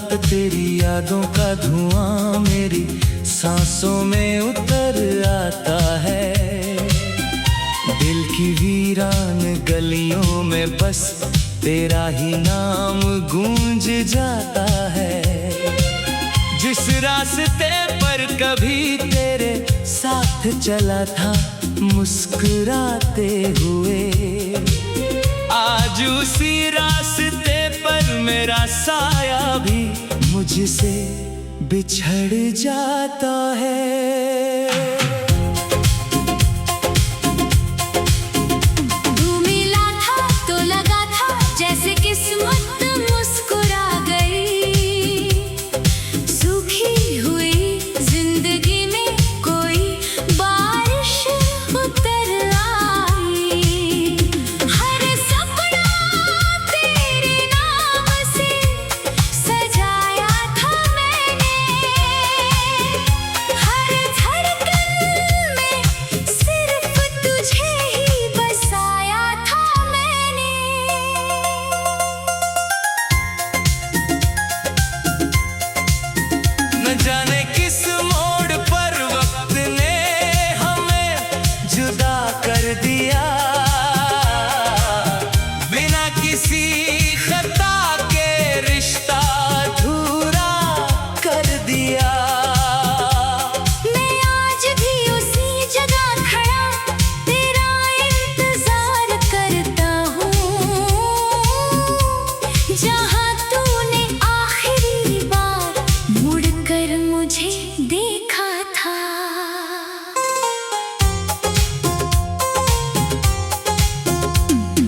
साथ तेरी यादों का धुआं मेरी सांसों में उतर आता है। दिल की वीरान गलियों में बस तेरा ही नाम गूंज जाता है। जिस रास्ते पर कभी तेरे साथ चला था मुस्कुराते हुए, आज उसी रास्ते पर मेरा साया भी मुझसे बिछड़ जाता है। तू मिला था तो लगा था जैसे किस्मत मुस्कुरा गई। सूखी हुई जिंदगी में कोई बारिश उतर आई। हर सपना तेरे नाम से सजाया था मैंने। हर धड़कन में सिर्फ तुझे ही बसाया था मैंने। न जाने किस मोड़ पर वक्त ने हमें जुदा कर दिया। बिना किसी खता के रिश्ता अधूरा कर दिया। मैं आज भी उसी जगह खड़ा तेरा इंतजार करता हूँ, जहाँ तूने आखिरी बार मुड़कर मुझे देखा था।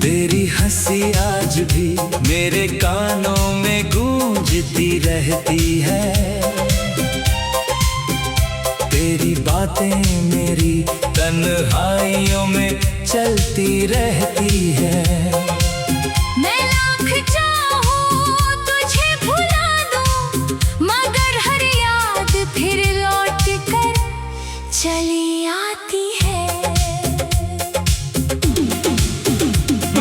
तेरी हंसी आज भी मेरे कानों में गूंजती रहती है। तेरी बातें मेरी तन्हाइयों में चलती रहती है। मैं लाख चाहूं तुझे भुला दूं, मगर हर याद फिर लौट कर चली आती है।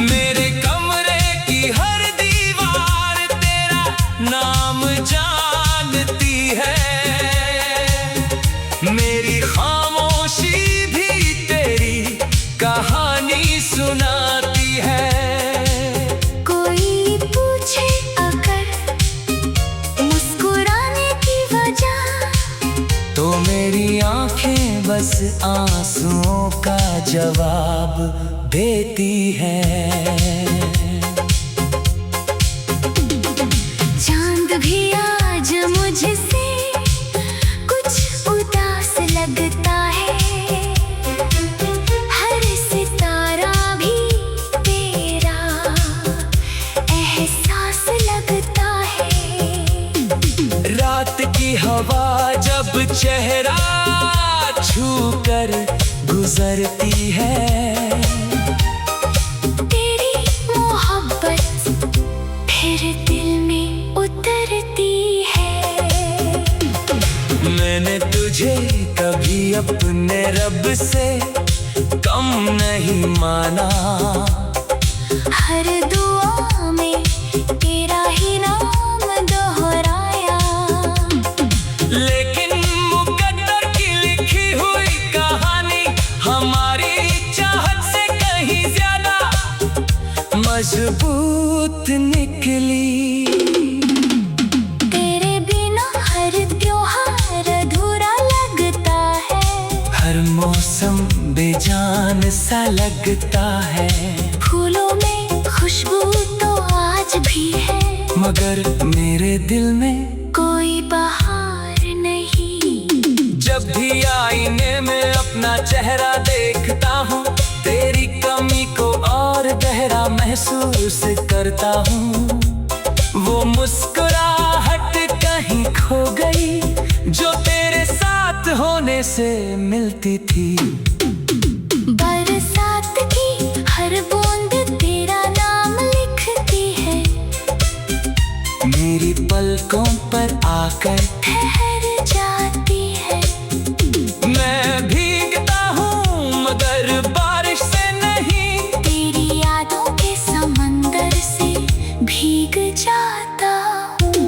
मेरे कमरे की हर दीवार तेरा नाम जानती है। मेरी खामोशी भी तेरी कहानी सुनाती है। कोई पूछे अगर मुस्कुराने की वजह, तो मेरी आंखें बस आंसुओं का जवाब देती है। चांद भी आज मुझसे कुछ उदास लगता है। हर सितारा भी तेरा एहसास लगता है। रात की हवा जब चेहरा छू कर गुजरती है। तेरी मोहब्बत फिर दिल में उतरती है। मैंने तुझे कभी अपने रब से कम नहीं माना। हर दुआ में तेरा ही नाम दोहराया। लेकिन मुकद्दर की लिखी हुई कहानी हमारी चाहत से कहीं ज्यादा मजबूत निकली। तेरे बिना हर त्योहार अधूरा लगता है। हर मौसम बेजान सा लगता है। फूलों में खुशबू तो आज भी है, मगर मेरे दिल में कोई बहार नहीं। जब भी आईने में अपना चेहरा देखता हूँ, तेरी कमी को और गहरा महसूस करता हूँ। वो मुस्कुराहट कहीं खो गई जो तेरे साथ होने से मिलती थी। बरसात की हर बूंद तेरा नाम लिखती है। मेरी पलकों पर आकर ठहर जाती है। मैं भीगता हूँ मगर बारिश से नहीं। तेरी यादों के समंदर से भीग जाता हूँ।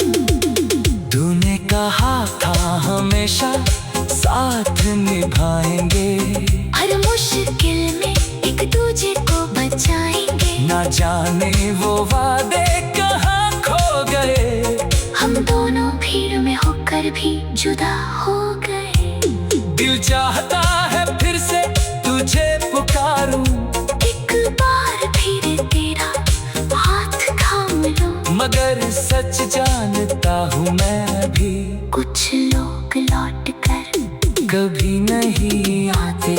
मुश्किल में एक दूजे को बचाएंगे। ना जाने वो वादे कहाँ खो गए, हम दोनों भीड़ में होकर भी जुदा हो गए। दिल चाहता है फिर से तुझे पुकारूं, एक बार फिर तेरा हाथ थाम लूं। मगर सच जानता हूँ मैं भी, कुछ लोग लौट कर कभी नहीं आते।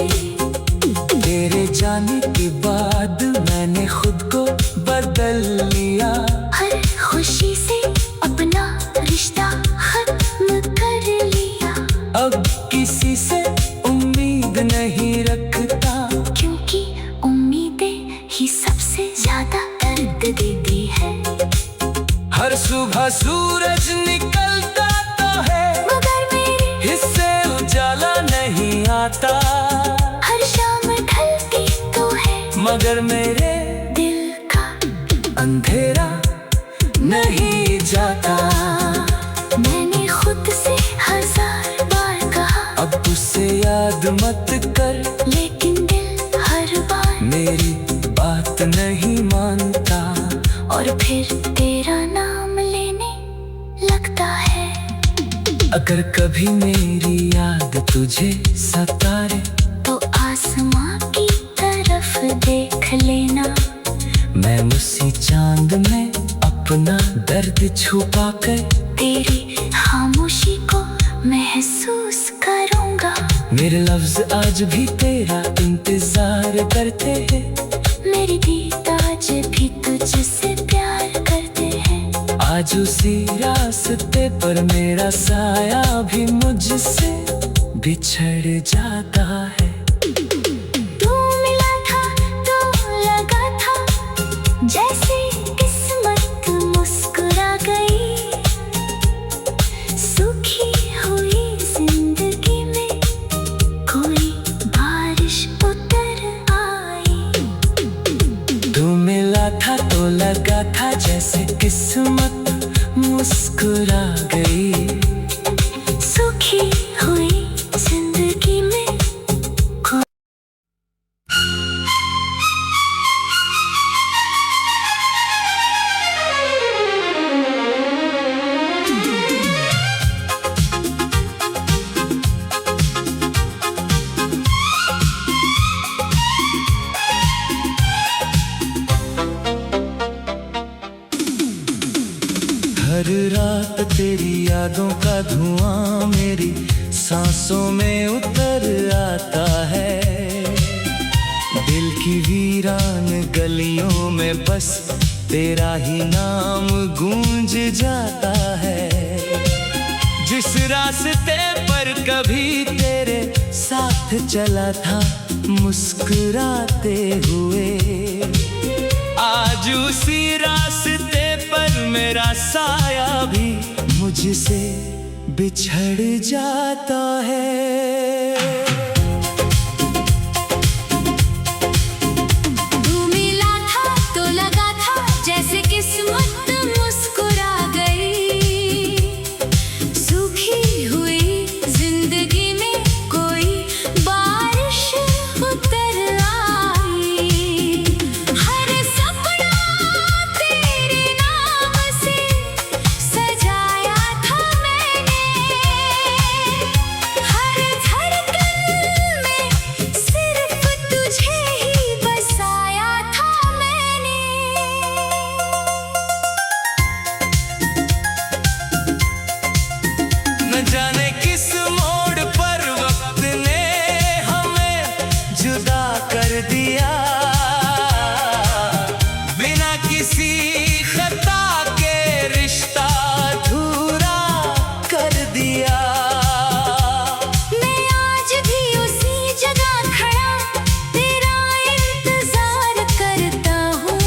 तेरे जाने के बाद मैंने खुद को बदल लिया। हर खुशी से अपना रिश्ता खत्म कर लिया। अब किसी से उम्मीद नहीं रखता, क्योंकि उम्मीदें ही सबसे ज्यादा दर्द देती है। हर सुबह सूरज निकलता तो है, मगर मेरे हिस्से उजाला नहीं आता। हर शाम ढलती तो है, मगर मेरे दिल का अंधेरा नहीं जाता। मैंने खुद से 1000 बार कहा, अब उसे याद मत कर, लेकिन दिल हर बार मेरी बात नहीं मानता। और फिर तेरा नाम लेने लगता है। अगर कभी मेरी याद तुझे सताए, तो आसमां की तरफ देख लेना। मैं उसी चांद में अपना दर्द छुपा कर तेरी खामोशी को महसूस करूंगा। मेरे लफ्ज आज भी तेरा इंतजार करते हैं। मेरी गीत आज भी तुझसे प्यार करते हैं। आज उसी रास्ते पर मेरा साया भी मुझसे बिछड़ जाता है। तू मिला था तो लगा था जैसे किस्मत मुस्कुरा गई। सूखी हुई जिंदगी में कोई बारिश उतर आई। तू मिला था तो लगा था जैसे किस्मत मुस्कुरा गई। सूखी हुई जिंदगी में हर रात तेरी यादों का धुआं मेरी सांसों में उतर आता है। दिल की वीरान गलियों में बस तेरा ही नाम गूंज जाता है। जिस रास्ते पर कभी तेरे साथ चला था मुस्कुराते हुए, आज उसी रास्ते पर मेरा साया भी मुझसे बिछड़ जाता है। तू मिला था तो लगा था जैसे किस्मत मुस्कुरा गई। सूखी हुई जिंदगी में कोई बारिश उतर आई। हर सपना तेरे नाम से सजाया था मैंने। हर धड़कन में सिर्फ तुझे ही बसाया था मैंने। न जाने किस मोड़ पर वक्त ने हमें जुदा कर दिया। बिना किसी खता के रिश्ता अधूरा कर दिया। मैं आज भी उसी जगह खड़ा तेरा इंतजार करता हूँ,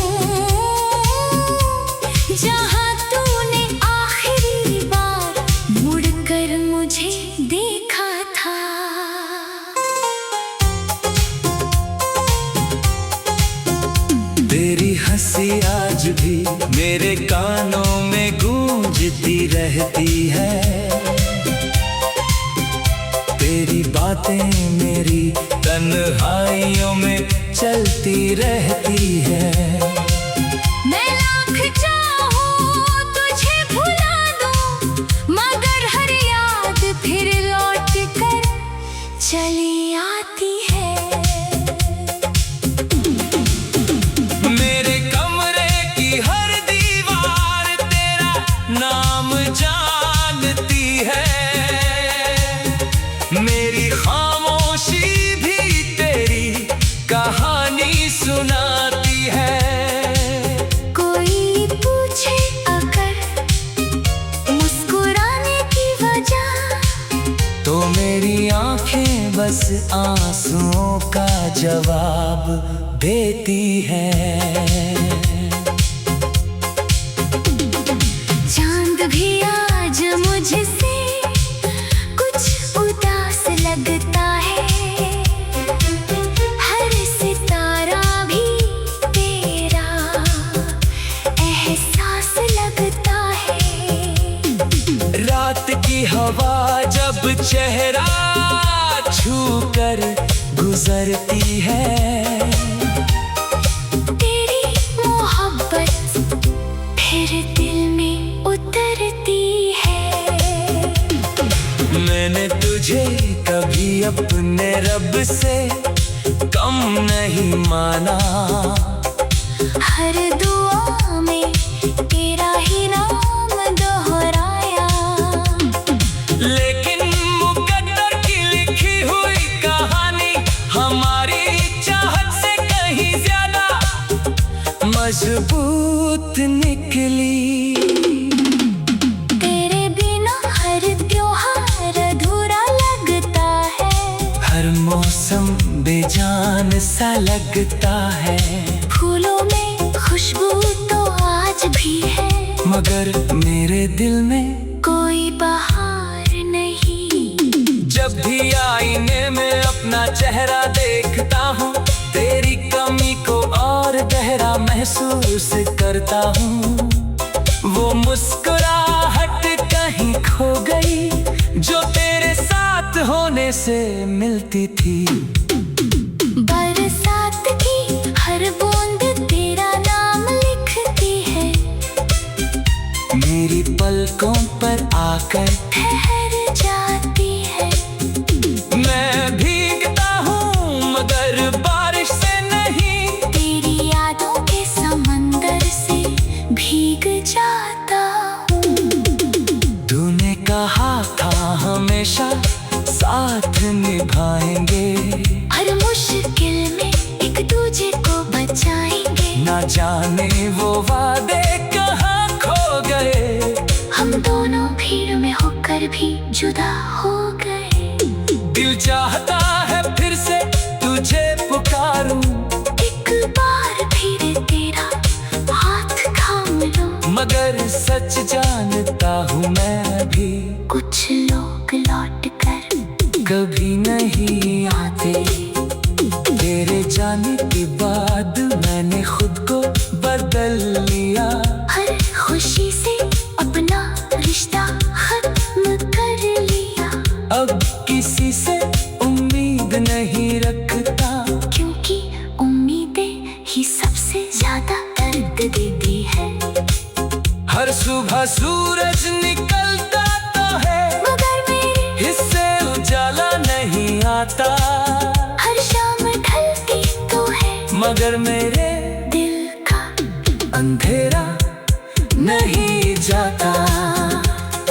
जहाँ तूने आखिरी बार मुड़कर मुझे देखा था। तेरी हंसी आज भी मेरे कानों में गूंजती रहती है। तेरी बातें मेरी तन्हाइयों में चलती रहती है। मैं लाख चाहूं तुझे भुला दूं, मगर हर याद फिर लौट कर चली आती है। मेरे कमरे की हर दीवार तेरा नाम जानती है, मेरी खामोशी भी तेरी कहानी सुनाती है। कोई पूछे अगर मुस्कुराने की वजह, तो मेरी आंखें बस आंसुओं का जवाब देती है। चांद भी आज मुझसे कुछ उदास लगता है, हर सितारा भी तेरा एहसास लगता है। रात की हवा जब चेहरा छू कर गुजरती है, तेरी मोहब्बत फिर दिल में उतरती है। मैंने तुझे कभी अपने रब से कम नहीं माना, हर दुआ में तेरा ही नाम दोहराया। लेकिन मुकद्दर की लिखी हुई कहानी हमारी चाहत से कहीं ज्यादा मजबूत निकली। तेरे बिना हर त्योहार अधूरा लगता है, हर मौसम बेजान सा लगता है, फूलों में खुशबू तो आज भी है, मगर मेरे दिल में कोई बहार नहीं। जब भी आईने में अपना चेहरा देखता हूँ, तेरी कमी को और गहरा महसूस करता हूँ। वो मुस्कुराहट कहीं खो गई जो तेरे साथ होने से मिलती थी। बरसात की हर बूंद तेरा नाम लिखती है, मेरी पलकों पर आकर ठहर जाती है। मैं भीगता हूँ मगर बारिश से नहीं, तेरी यादों के समंदर से भीग जाता हूँ। तूने कहा था हमेशा साथ निभाएंगे, हर मुश्किल में एक दूजे को बचाएंगे। ना जाने वो वादे कहाँ खो गए, हम दोनों भीड़ में होकर भी जुदा हो गए। दिल चाहता है फिर से तुझे पुकारूं, एक बार फिर तेरा हाथ थाम लूं, मगर सच जानता हूँ मैं भी कुछ लोग लौट कर कभी नहीं आते। तेरे जाने के बाद मैंने खुद को बदल लिया, हर खुशी से अपना रिश्ता खत्म कर लिया। अब किसी से उम्मीद नहीं रखता, क्योंकि उम्मीदें ही सबसे ज्यादा दर्द देती है। हर सुबह सूरज निकलता तो है, मगर मेरे हिस्से उजाला नहीं आता। हर शाम ढलती तो है, मगर मेरे दिल का अंधेरा नहीं जाता।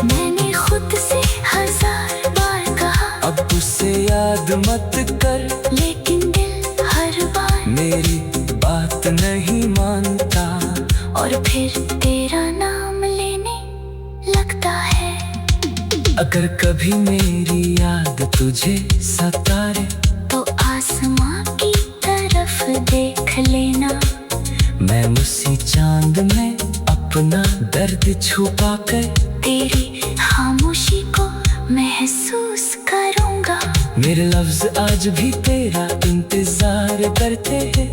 मैंने खुद से 1000 बार कहा, अब उससे याद मत कर, लेकिन दिल हर बार मेरी बात नहीं मानता। और फिर तेरा नाम लेने लगता है। अगर कभी मेरी याद तुझे सताए, तो आसमां की तरफ देख लेना। मैं उसी चांद में अपना दर्द छुपा कर तेरी खामोशी को महसूस करूंगा। मेरे लफ्ज आज भी तेरा इंतजार करते हैं,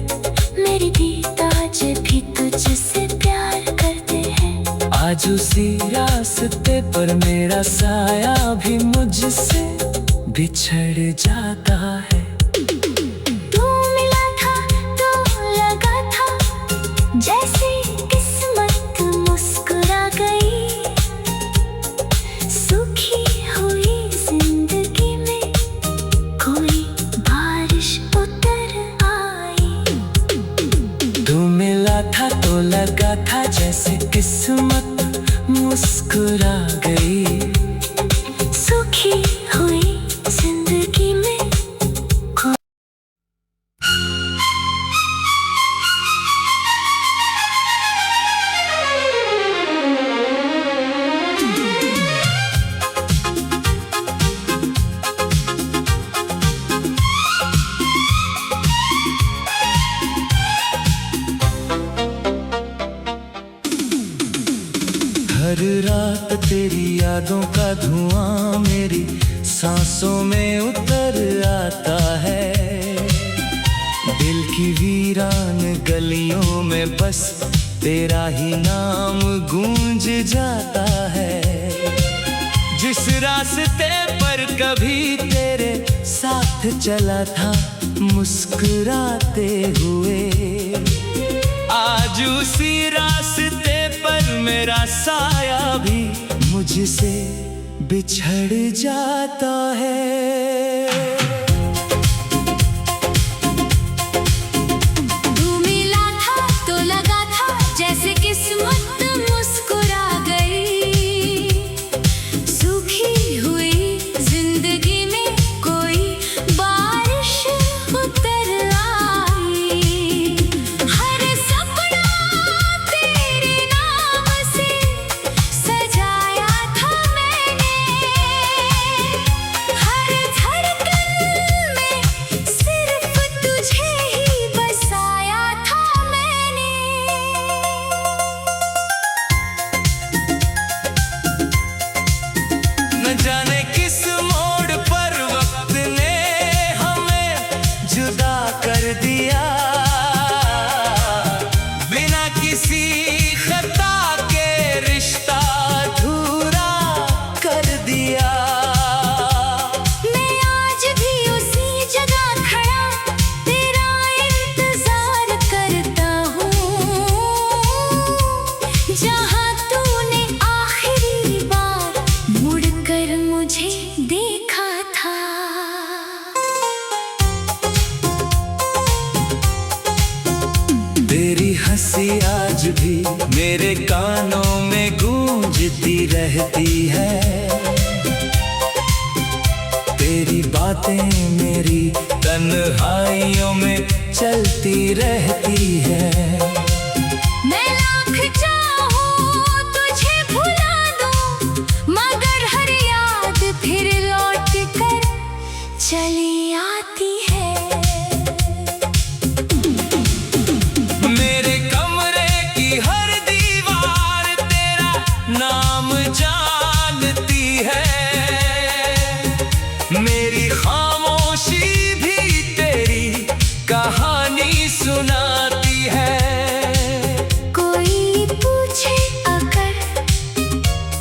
मेरी गीत आज भी तुझसे प्यार करते हैं। आज उसी रास्ते पर मेरा साया भी मुझसे बिछड़ जाता है। तो लगा था जैसे किस्मत मुस्कुरा गई। सुखी हुई जिंदगी में हर रात तेरी यादों का धुआं मेरी सांसों में उतर आता है। दिल की वीरान गलियों में बस तेरा ही नाम गूंज जाता है। जिस रास्ते पर कभी तेरे साथ चला था मुस्कुराते हुए, आज उसी रास्ते पर मेरा साया भी मुझसे बिछड़ जाता है। तू मिला था तो लगा था जैसे किस्मत मुस्कुरा गई। सूखी हुई जिंदगी में कोई बारिश उतर आई। हर सपना तेरे नाम से सजाया था मैंने। हर धड़कन में सिर्फ तुझे ही बसाया था मैंने। न जाने किस मोड़ पर वक्त ने हमें जुदा कर दिया। बिना किसी खता के रिश्ता अधूरा कर दिया। मैं आज भी उसी जगह खड़ा तेरा इंतजार करता हूँ, जहाँ तूने आखिरी बार मुड़कर मुझे देखा था। तेरी हंसी आज भी मेरे कानों में गूंजती रहती है। तेरी बातें मेरी तन्हाइयों में चलती रहती है। मैं लाख चाहूं तुझे भुला दूं, मगर हर याद फिर लौट कर चली आती है। मेरे कमरे की हर दीवार तेरा नाम जानती है। मेरी खामोशी भी तेरी कहानी सुनाती है। कोई पूछे अगर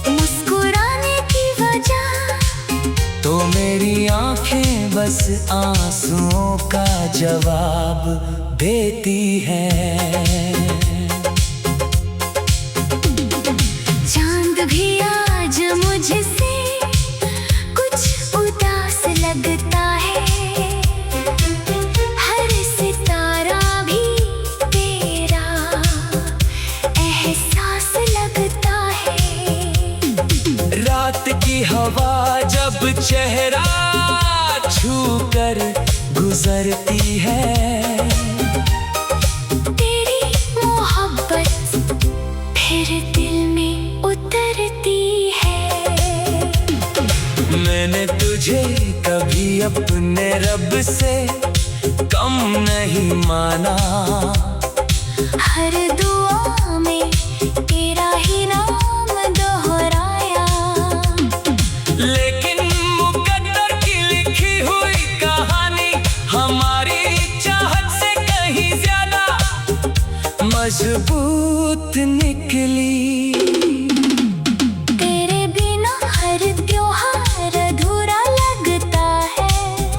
मुस्कुराने की वजह, तो मेरी आंखें बस आंसुओं का जवाब देती है। चांद भी आज मुझसे कुछ उदास लगता है। हर सितारा भी तेरा एहसास लगता है। रात की हवा जब चेहरा छू कर गुजरती है। तेरी मोहब्बत फिर दिल में उतरती है। मैंने तुझे कभी अपने रब से कम नहीं माना। हर दुआ में तेरा ही नाम दोहराया। लेकिन मुकद्दर की लिखी हुई कहानी हमारी चाहत से कहीं ज्यादा मजबूत निकली। तेरे बिना हर त्योहार अधूरा लगता है।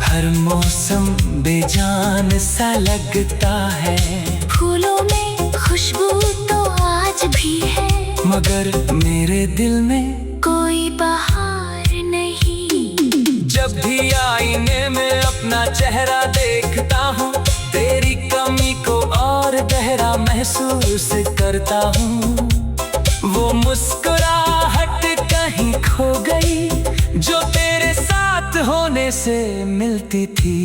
हर मौसम बेजान सा लगता है। फूलों में खुशबू तो आज भी है, मगर मेरे दिल में कोई बहार नहीं। जब भी आईने में अपना चेहरा देखता हूँ, तेरी कमी को और गहरा महसूस महसूस करता हूँ। वो मुस्कुराहट कहीं खो गई जो तेरे साथ होने से मिलती थी।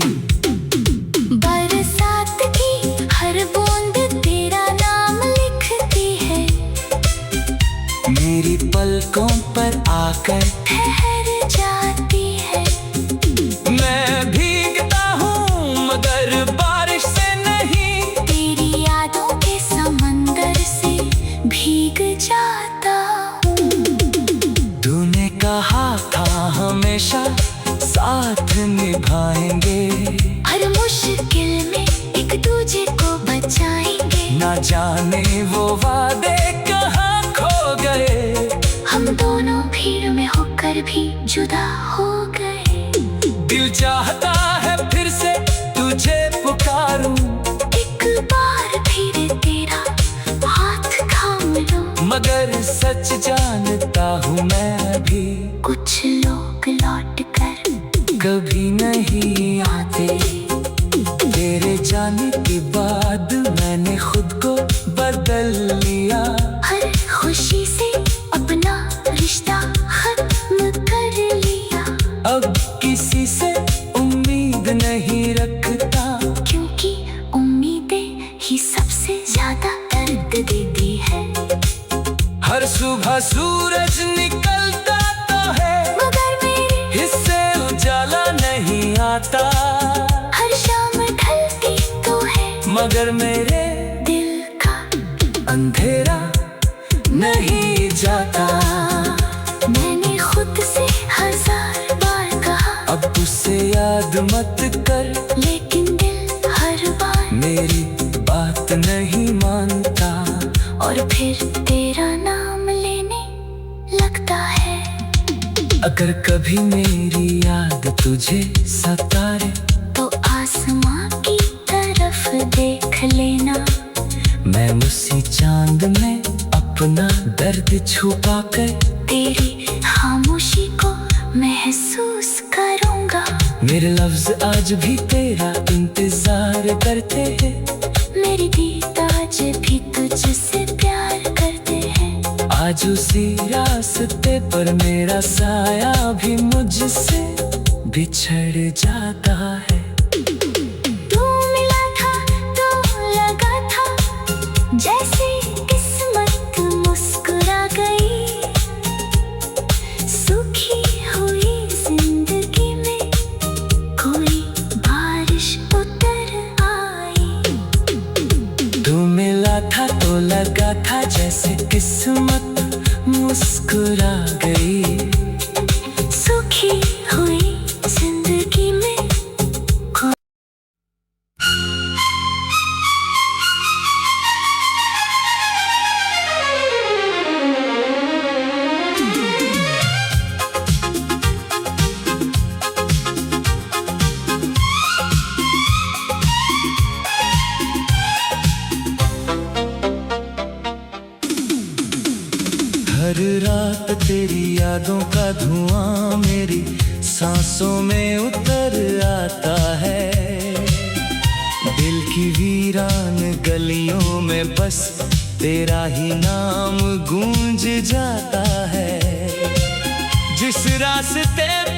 बरसात की हर बूंद तेरा नाम लिखती है, मेरी पलकों पर आकर ठहर जाती है। मैं भीगता हूँ मगर बारिश से नहीं, तेरी यादों के समंदर से भीग जाता हूँ। तूने कहा था हमेशा साथ निभाएंगे, हर मुश्किल में एक दूजे को बचाएंगे। ना जाने वो वादे कहाँ खो गए। हम दोनों भीड़ में होकर भी जुदा हो गए। दिल चाहता है फिर से तुझे पुकारूं, एक बार फिर तेरा हाथ थाम लूं। मगर सच जानता हूँ मैं भी, कुछ लोग लौट कर कभी नहीं आते। तेरे जाने के बाद मैंने खुद को बदल लिया। हर खुशी से अपना रिश्ता खत्म कर लिया। अब किसी से उम्मीद नहीं रखता, क्योंकि उम्मीदें ही सबसे ज्यादा दर्द देती है। हर सुबह सूरज निकलता तो है, मगर मेरे हिस्से उजाला नहीं आता। हर शाम ढलती तो है, मगर मेरे दिल का अंधेरा नहीं जाता। मैंने खुद से 1000 बार कहा, अब उसे याद मत कर, लेकिन दिल हर बार मेरी बात नहीं मानता। और फिर तेरा नाम लेने लगता है। अगर कभी मेरी याद तुझे सताए तो आसमां की तरफ देख लेना। मैं उसी चांद में अपना दर्द छुपा कर तेरी खामोशी को महसूस करूंगा। मेरे लफ्ज आज भी तेरा इंतजार करते हैं। मेरी दीद आज भी तुझसे प्यार करते हैं। आज उसी रास्ते पर मेरा साया भी मुझसे बिछड़ जाता है। तू मिला था तो लगा था जैसे किस्मत मुस्कुरा गई। सूखी हुई जिंदगी में कोई बारिश उतर आई। तू मिला था तो लगा था जैसे किस्मत मुस्कुरा गई। सूखी हुई जिंदगी में हर रात तेरी यादों का धुआं मेरी सांसों में उतर आता है। दिल की वीरान गलियों में बस तेरा ही नाम गूंज जाता है। जिस रास्ते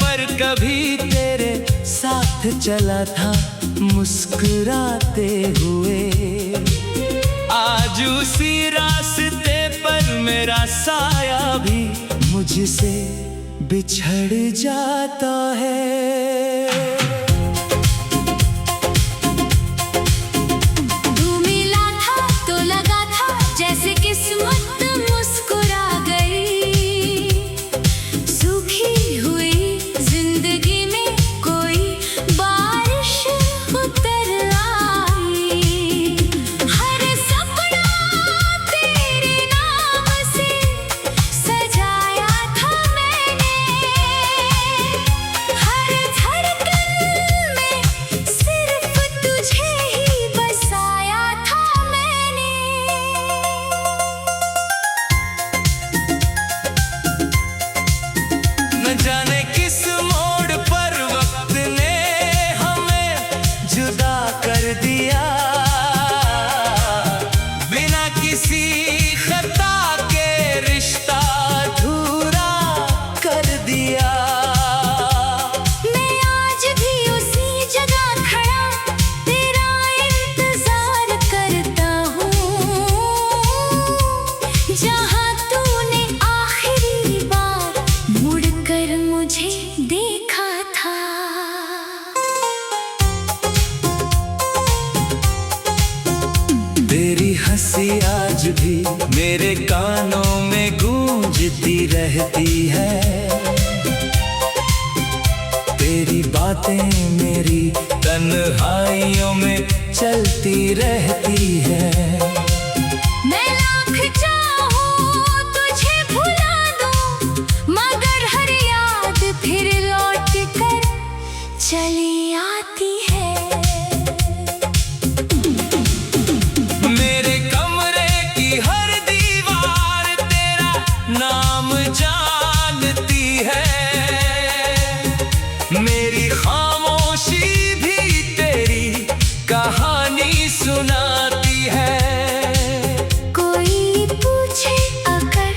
पर कभी तेरे साथ चला था मुस्कुराते हुए, आज उसी रास्ते पर मेरा साया भी मुझसे बिछड़ जाता है। तू मिला था तो लगा था जैसे किस्मत मुस्कुरा गई। सूखी हुई जिंदगी में कोई बारिश उतर आई। हर सपना तेरे नाम से सजाया था मैंने। हर तेरी हंसी आज भी मेरे कानों में गूंजती रहती है। तेरी बातें मेरी तन्हाइयों में चलती रहती है। मैं लाख चाहूं तुझे भुला दूं, मगर हर याद फिर लौट कर चली आती है। मेरे कमरे की हर दीवार तेरा नाम जानती है। मेरी खामोशी भी तेरी कहानी सुनाती है। कोई पूछे अगर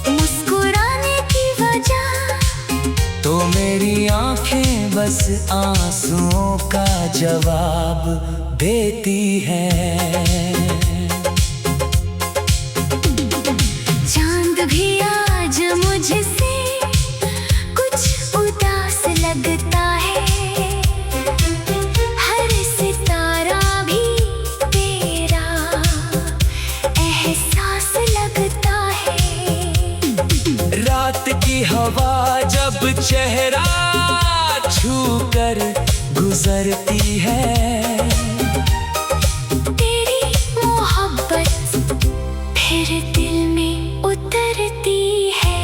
मुस्कुराने की वजह, तो मेरी आंखें बस आंसुओं का जवाब देती है। चांद भी आज मुझसे कुछ उदास लगता है। हर सितारा भी तेरा एहसास लगता है। रात की हवा जब चेहरा छू कर गुजरती है। तेरी मोहब्बत फिर दिल में उतरती है।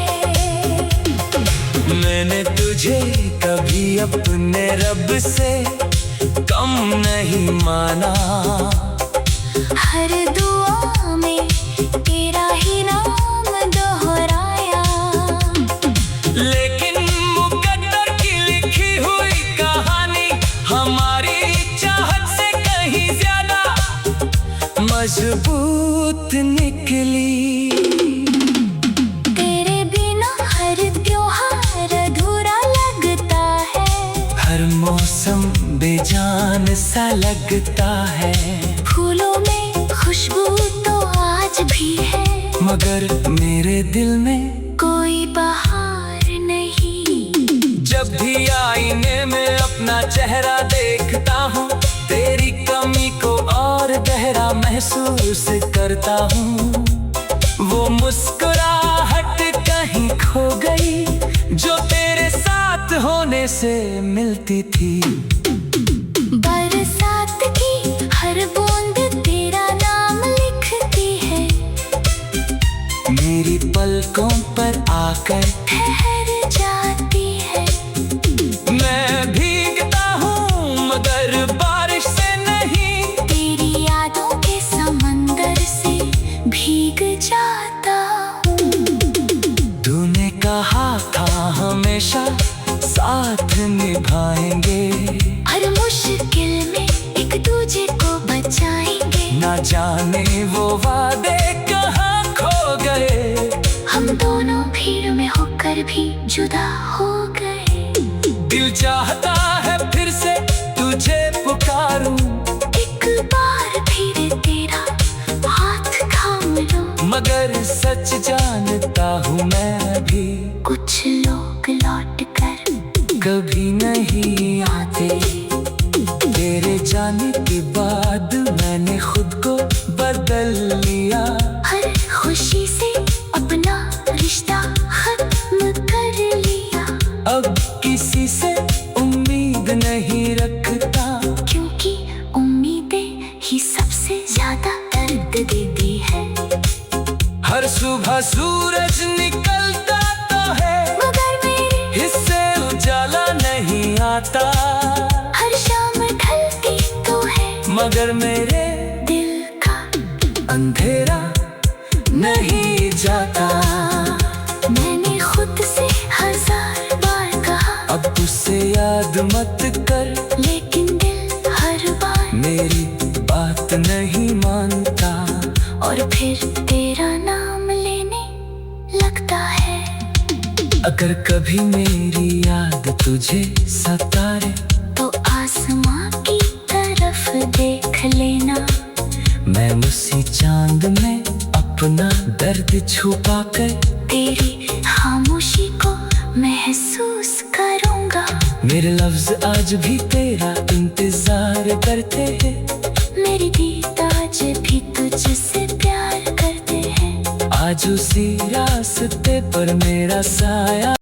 मैंने तुझे कभी अपने रब से कम नहीं माना। हर दुआ में तेरा ही नाम दोहराया। लेकिन मुकद्दर की लिखी हुई कहानी हमारी चाहत से कहीं ज्यादा मजबूत निकली। तेरे बिना हर त्योहार अधूरा लगता है। हर मौसम बेजान सा लगता है। फूलों में खुशबू तो आज भी है, मगर मेरे दिल में कोई बहार नहीं। जब भी आईने में अपना चेहरा देखता हूँ, तेरी कमी को और गहरा महसूस करता हूँ। वो मुस्कुराहट कहीं खो गई जो तेरे साथ होने से मिलती थी। बरसात की हर बूंद तेरा नाम लिखती है। मेरी पलकों पर आकर ठहर जाती है। मैं भीगता हूँ मगर बारिश से नहीं। तेरी यादों के समंदर से भीग जाता हूँ। तूने कहा था हमेशा साथ निभाएंगे। हर मुश्किल में एक दूजे को बचाएंगे। ना जाने वो वादे कहाँ खो गए। हम दोनों भीड़ में होकर भी जुदा हो गए। दिल चाहता है फिर से तुझे पुकारूं, एक बार फिर तेरा हाथ थाम लूं। मगर सच जानता हूँ मैं भी कुछ लोग लौट कर कभी नहीं आते। तेरे जाने के बाद मैंने खुद को बदल लिया। हर खुशी से अपना रिश्ता खत्म कर लिया। अब किसी से उम्मीद नहीं रखता, क्योंकि उम्मीदें ही सबसे ज्यादा दर्द देती है। हर सुबह सूरज निकलता तो है, मगर मेरे हिस्से उजाला नहीं आता। हर शाम ढलती तो है, मगर मेरे दिल का अंधेरा नहीं जाता। मैंने खुद से 1000 बार कहा, अब तुझसे याद मत कर, लेकिन दिल हर बार मेरी बात नहीं मानता। और फिर तेरा नाम लेने लगता है। अगर कभी मेरी याद तुझे सताए, तो आसमां की तरफ देख लेना। मैं उसी चांद में अपना दर्द छुपा कर तेरी खामोशी को महसूस करूंगा। मेरे लफ्ज आज भी तेरा इंतजार करते हैं। मेरी गीत आज भी तुझसे प्यार करते हैं। आज उसी रास्ते पर मेरा साया